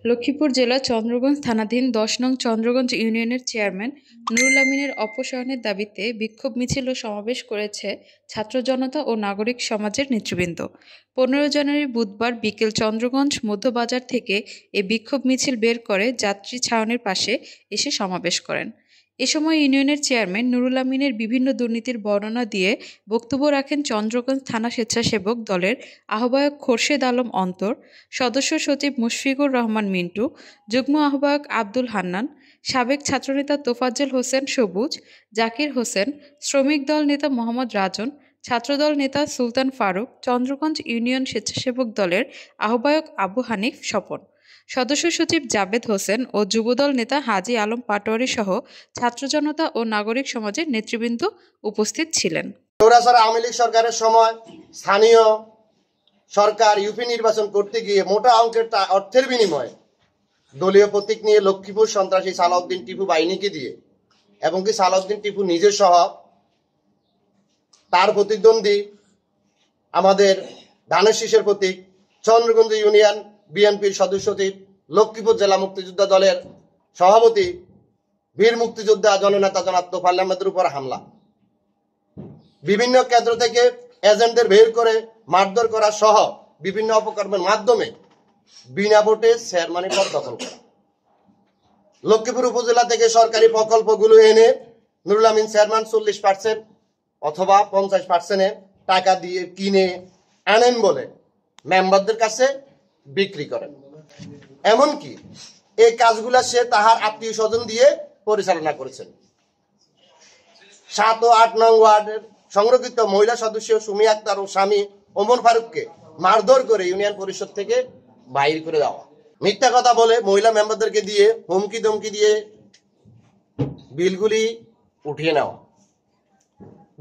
লক্ষ্মীপুর জেলার চন্দ্রগঞ্জ থানাধীন ১০ নং চন্দ্রগঞ্জ ইউনিয়নের চেয়ারম্যান নুরুল আমিনের অপসারণের দাবিতে বিক্ষোভ মিছিল ও সমাবেশ করেছে ছাত্র জনতা ও নাগরিক সমাজের নেতৃবৃন্দ। ১৫ জানুয়ারি বুধবার বিকেল চন্দ্রগঞ্জ মধ্যবাজার থেকে এ বিক্ষোভ মিছিল বের করে যাত্রী ছাউনির পাশে এসে সমাবেশ করেন। এ সময় ইউনিয়নের চেয়ারম্যান নুরুল আমিনের বিভিন্ন দুর্নীতির বর্ণনা দিয়ে বক্তব্য রাখেন চন্দ্রগঞ্জ থানা স্বেচ্ছাসেবক দলের আহ্বায়ক খোরশেদ আলম অন্তর, সদস্য সচিব মুশফিকুর রহমান মিন্টু, যুগ্ম আহ্বায়ক আব্দুল হান্নান, সাবেক ছাত্রনেতা তোফাজ্জল হোসেন সবুজ, জাকির হোসেন, শ্রমিক দল নেতা মোহাম্মদ রাজন, ছাত্রদল নেতা সুলতান ফারুক, চন্দ্রগঞ্জ ইউনিয়ন স্বেচ্ছাসেবক দলের আহ্বায়ক আবু হানিফ স্বপন, সদস্য সচিব জাবেদ হোসেন ও যুবদল নেতা হাজী আলম পাটোয়ারি সহ ছাত্র জনতা ও নাগরিক সমাজের নেতৃবৃন্দ উপস্থিত ছিলেন। আওয়ামী লীগ সরকারের সময় স্থানীয় সরকার ইউপি নির্বাচন করতে গিয়ে মোটা অঙ্কের অর্থের বিনিময়ে দলীয় প্রতীক নিয়ে লক্ষ্মীপুর সন্ত্রাসী সালাউদ্দিন টিপু বাহিনীকে দিয়ে এবং কি সালাউদ্দিন টিপু নিজে সহ তার প্রতিদ্বন্দ্বী আমাদের ধানের শীষের প্রতীক চন্দ্রগঞ্জ ইউনিয়ন বিএনপির সদস্য সচিব, লক্ষ্মীপুর জেলা মুক্তিযোদ্ধা দলের সভাপতি, বীর মুক্তিযোদ্ধা জননেতা জনাব তোফাজ্জল আহমেদের উপর হামলা, বিভিন্ন কেন্দ্র থেকে এজেন্টদের বের করে মারধর করা সহ বিভিন্ন অপকর্মের মাধ্যমে বিনা ভোটে চেয়ারম্যানের পদ দখল করা, লক্ষ্মীপুর উপজেলা থেকে সরকারি প্রকল্পগুলো এনে নুরুল আমিন চেয়ারম্যান 40% অথবা 50% টাকা দিয়ে কিনে আনেন বলে মেম্বারদের কাছে বিক্রি করেন। এমনকি এই কাজগুলা সে তাহার আত্মীয় স্বজন দিয়ে পরিচালনা করেছেন। 7 ও 8 নং ওয়ার্ডের সংরক্ষিত মহিলা সদস্য সুমি আক্তার ও স্বামী ওমর ফারুককে মারধর করে ইউনিয়ন পরিষদ থেকে বাইর করে দেওয়া, মিথ্যা কথা বলে মহিলা মেম্বারদেরকে দিয়ে হুমকি ধমকি দিয়ে বিলগুলি উঠিয়ে নেওয়া,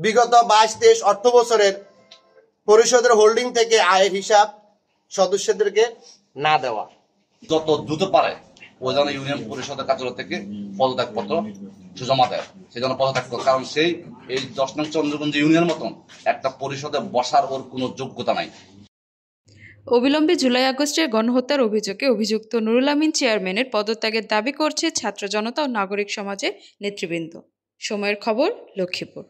বিগত 22-23 অর্থ বছরের পরিষদের হোল্ডিং থেকে আয়ের হিসাব সদস্যদেরকে না দেওয়া, যত দ্রুত পারে ও যেন ইউনিয়ন পরিষদের কার্যালয় থেকে পদত্যাগপত্র জমা দেয়, সেই জন্য পদত্যাগ করে। কারণ সেই এই 10 নং চন্দ্রগঞ্জ ইউনিয়নের মতন একটা পরিষদে বসার ওর কোনো যোগ্যতা নাই। অবিলম্বে জুলাই-আগস্টের গণহত্যার অভিযোগে অভিযুক্ত নুরুল আমিন চেয়ারম্যানের পদত্যাগের দাবি করছে ছাত্র জনতা ও নাগরিক সমাজের নেতৃবৃন্দ। সময়ের খবর, লক্ষ্মীপুর।